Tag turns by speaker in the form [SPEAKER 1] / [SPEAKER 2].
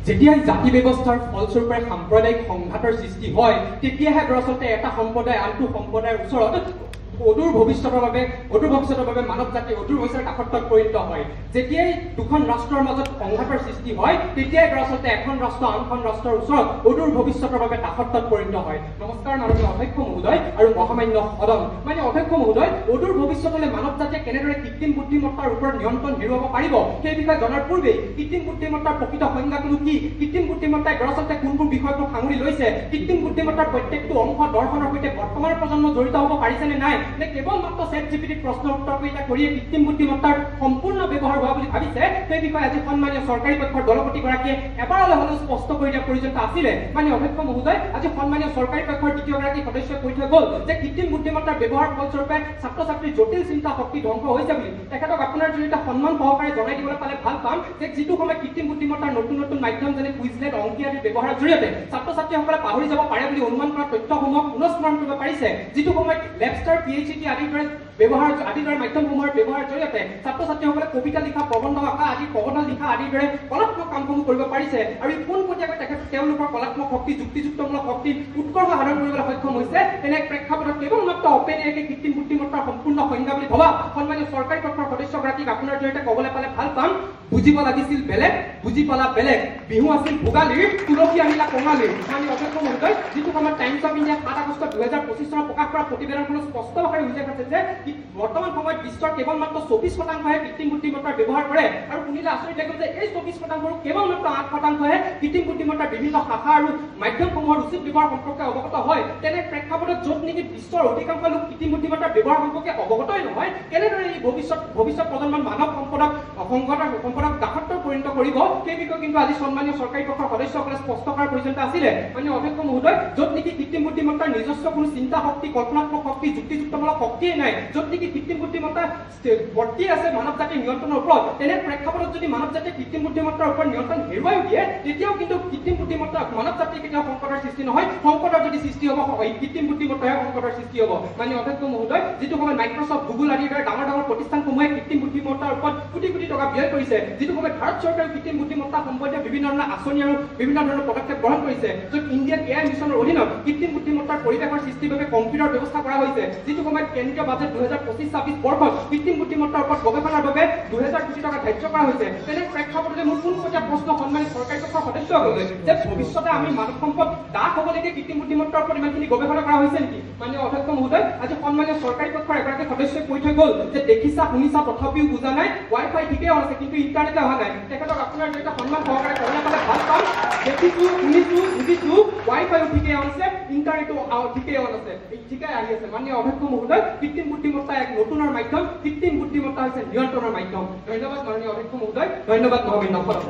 [SPEAKER 1] যেতিয়াই জাতি ব্যৱস্থাৰ ফলস্বৰূপে সাম্প্ৰদায়িক সংঘাতৰ সৃষ্টি হয় তেতিয়াহে দৰাচলতে এটা সম্প্ৰদায় আনটো সম্প্ৰদায়ৰ ওচৰত অদূৰ ভৱিষ্যতৰ বাবে মানৱ জাতি অদূৰ ভৱিষ্যতৰ কাকতত পৰিণত হয়। যেতিয়াই দুখন ৰাষ্ট্ৰৰ মাজত সংঘাতৰ সৃষ্টি হয় তেতিয়াই দৰাচলতে এখন ৰাষ্ট্ৰ আনখন ৰাষ্ট্ৰৰ ওচৰত অদূৰ ভৱিষ্যতৰ বাবে কাকতত পৰিণত হয়। নমস্কাৰ মাননীয় অধ্যক্ষ মহোদয় আৰু মহামান্য সদন। মানে অধ্যক্ষ মহোদয়, অদূৰ ভৱিষ্যতলৈ মানৱ জাতিয়ে কেনেদৰে কৃত্ৰিম বুদ্ধিমত্তাৰ ওপৰত নিয়ন্ত্ৰণ হেৰুৱাব পাৰিব সেই বিষয়ে জনাৰ পূৰ্বেই কৃত্ৰিম বুদ্ধিমত্তাৰ প্ৰকৃত সংজ্ঞাটো কি, কৃত্ৰিম বুদ্ধিমত্তাই দৰাচলতে কোনবোৰ বিষয়টো সাঙুৰি লৈছে, কৃত্ৰিম বুদ্ধিমত্তাৰ প্ৰত্যেকটো অংশ দৰ্শনৰ সৈতে বৰ্তমানৰ প্ৰজন্ম জড়িত হ'ব পাৰিছে নে নাই, নে কেৱল মাত্ৰ ChatGPT প্ৰশ্ন উত্তৰ কৰিয়ে কৃত্ৰিম বুদ্ধিমত্তাৰ সম্পূৰ্ণ ব্যৱহাৰ হোৱা বুলি ভাবিছে, সেই বিষয়ে আজি সন্মানীয় চৰকাৰী পক্ষৰ দলপতিগৰাকীয়ে এবাৰলৈ হ'লেও স্পষ্ট কৰি দিয়া প্ৰয়োজনীয়তা আছিলে। মানে অধ্যক্ষ মহোদয়, আজি সন্মানীয় চৰকাৰী পক্ষৰ দ্বিতীয়গৰাকী সদস্যই কৈ থৈ গ'ল যে কৃত্ৰিম বুদ্ধিমত্তাৰ ব্যৱহাৰ ফলস্বৰূপে ছাত্ৰ ছাত্ৰীৰ জটিল চিন্তা শক্তি ধ্বংস হৈছে বুলি। তেখেতক আপোনাৰ জৰিয়তে সন্মান সহকাৰে জনাই দিবলৈ পালে ভাল পাম যে যিটো সময়ত কৃত্ৰিম বুদ্ধিমত্তাৰ নতুন নতুন মাধ্যম যেনে কুইজলেট, অংকী আদিৰ ব্যৱহাৰৰ জৰিয়তে ছাত্ৰ ছাত্ৰীসকলে পাহৰি যাব পাৰে বুলি অনুমান কৰা তথ্যসমূহক পুনঃস্মৰণ কৰিব পাৰিছে, যিটো সময়ত লেবষ্টাৰ, PhD আদিৰ দৰে মাধ্যমসমূহৰ ব্যৱহাৰৰ জৰিয়তে ছাত্ৰ ছাত্ৰীসকলে কবিতা লিখা, প্ৰবন্ধ আঁকা আদি, প্ৰবন্ধ লিখা আদিৰ দৰে কলাত্মক কামসমূহ কৰিব পাৰিছে আৰু পোনপটীয়াকৈ তেওঁলোকৰ কলাত্মক শক্তি, যুক্তিযুক্তমূলক শক্তি উৎকৰ্ষ সাধন কৰিবলৈ সক্ষম হৈছে। তেনে প্ৰেক্ষাপটত কেৱল মাত্ৰ অপেনএআইকে কৃত্ৰিম বুদ্ধিমত্তাৰ সম্পূৰ্ণ সংজ্ঞা বুলি ভবা সন্মানীয় চৰকাৰী পক্ষৰ সদস্যগৰাকীক আপোনাৰ জৰিয়তে ক'বলৈ পালে ভাল পাম, বুজিব লাগিছিল বেলেগ, বুজি পালা বেলেগ। বিহু আছিল ভোগালীৰ, তুলসী আহিলা কঙালীৰ। মানে অধ্যক্ষ মহোদয়, যিটো সময়ত টাইমছ অফ ইণ্ডিয়া 7 আগষ্ট 2025 চনত প্ৰকাশ কৰা প্ৰতিবেদনখনত স্পষ্ট ভাষাৰে উল্লেখ আছে যে বৰ্তমান সময়ত বিশ্বৰ কেৱল মাত্ৰ 24%হে কৃত্ৰিম বুদ্ধিমত্তাৰ ব্যৱহাৰ কৰে আৰু শুনিলে আচৰিত লাগিব যে এই 24%ৰ কেৱল মাত্ৰ 8%হে কৃত্ৰিম বুদ্ধিমত্তাৰ বিভিন্ন শাখা আৰু মাধ্যমসমূহৰ উচিত ব্যৱহাৰ সম্পৰ্কে অৱগত হয়। তেনে প্ৰেক্ষাপটত য'ত নেকি বিশ্বৰ অধিকাংশ লোক কৃত্ৰিম বুদ্ধিমত্তাৰ ব্যৱহাৰ সম্পৰ্কে অৱগতই নহয়, কেনেদৰে এই ভৱিষ্যত প্ৰজন্মৰ মানৱ সম্পদক দাসত্বৰ পৰিণত কৰিব সেই বিষয়ে কিন্তু আজি সন্মানীয় চৰকাৰী পক্ষৰ সদস্যসকলে স্পষ্ট কৰাৰ প্ৰয়োজনীয়তা আছিলে। মানে অধ্যক্ষ মহোদয়, য'ত নেকি কৃত্ৰিম বুদ্ধিমত্তাৰ নিজস্ব কোনো চিন্তা শক্তি, কল্পনাত্মক শক্তি, যুক্তিযুক্তমূলক শক্তিয়ে নাই, য'ত নেকি কৃত্ৰিম বুদ্ধিমত্তা বৰ্তি আছে মানৱ জাতিৰ নিয়ন্ত্ৰণৰ ওপৰত, তেনে প্ৰেক্ষাপটত যদি মানৱ জাতিয়ে কৃত্ৰিম বুদ্ধিমত্তাৰ ওপৰত নিয়ন্ত্ৰণ হেৰুৱাই দিয়ে তেতিয়াও কিন্তু কৃত্ৰিম বুদ্ধিমত্তা মানৱ জাতিৰ কেতিয়াও সংকটৰ সৃষ্টি নহয়, সংকটৰ যদি সৃষ্টি হ'ব কৃত্ৰিম বুদ্ধিমত্তাহে সংকটৰ সৃষ্টি হ'ব। মানে অধ্যক্ষ মহোদয়, যিটো সময়ত মাইক্ৰছফ্ট, গুগল আদিৰ দৰে ডাঙৰ ডাঙৰ প্ৰতিষ্ঠানসমূহে কৃত্ৰিম বুদ্ধিমত্তাৰ ওপৰত কোটি কোটি টকা ব্যয় কৰিছে, যিটো সময়ত ভাৰত চৰকাৰে কৃত্ৰিম বুদ্ধিমত্তা সম্বন্ধীয় বিভিন্ন ধৰণৰ আঁচনি আৰু বিভিন্ন ধৰণৰ পদক্ষেপ গ্ৰহণ কৰিছে, য'ত ইণ্ডিয়ান AI মিছনৰ অধীনত কৃত্ৰিম বুদ্ধিমত্তাৰ পৰিৱেশৰ সৃষ্টিৰ বাবে কম্পিউটাৰ ব্যৱস্থা কৰা হৈছে, যিটো সময়ত কেন্দ্ৰীয় বাজেট 2025-26 বৰ্ষত কৃত্ৰিম বুদ্ধিমত্তাৰ ওপৰত গৱেষণাৰ বাবে 2000 কোটি টকা ধাৰ্য কৰা হৈছে। তেনে প্ৰেক্ষাপটতে মোৰ পোনপটীয়া প্ৰশ্ন সন্মানিত চৰকাৰী পক্ষৰ সদস্যসকলে যে ভৱিষ্যতে আমি মানৱ সম্পদ দাস হ'বলৈকে কৃত্ৰিম বুদ্ধিমত্তাৰ ওপৰত ইমানখিনি গৱেষণা কৰা হৈছে নেকি? মানে অধ্যক্ষ মহোদয়, আজি সন্মানীয় চৰকাৰী পক্ষৰ এগৰাকী সদস্যই কৈ থৈ গ'ল যে দেখিছা শুনিছা তথাপিও বুজা নাই, ৱাইফাই ঠিকেই অন আছে কিন্তু ইণ্টাৰনেটে অহা নাই। তেখেতক আপোনাৰ জৰিয়তে সন্মান সহকাৰে ক'বলৈ পালে ভাল পাম, দেখিছো শুনিছো বুজিছো, ৱাইফাইও ঠিকেই অন আছে, ইণ্টাৰনেটো ঠিকেই অন আছে, ঠিকেই আহি আছে। মানে অধ্যক্ষ মহোদয়, কৃত্ৰিম বুদ্ধিমত্তা এক নতুনৰ মাধ্যম, কৃত্ৰিম বুদ্ধিমত্তা হৈছে নিয়ন্ত্ৰণৰ মাধ্যম। ধন্যবাদ মাননীয় অধ্যক্ষ মহোদয়, ধন্যবাদ মহামান্য সদন।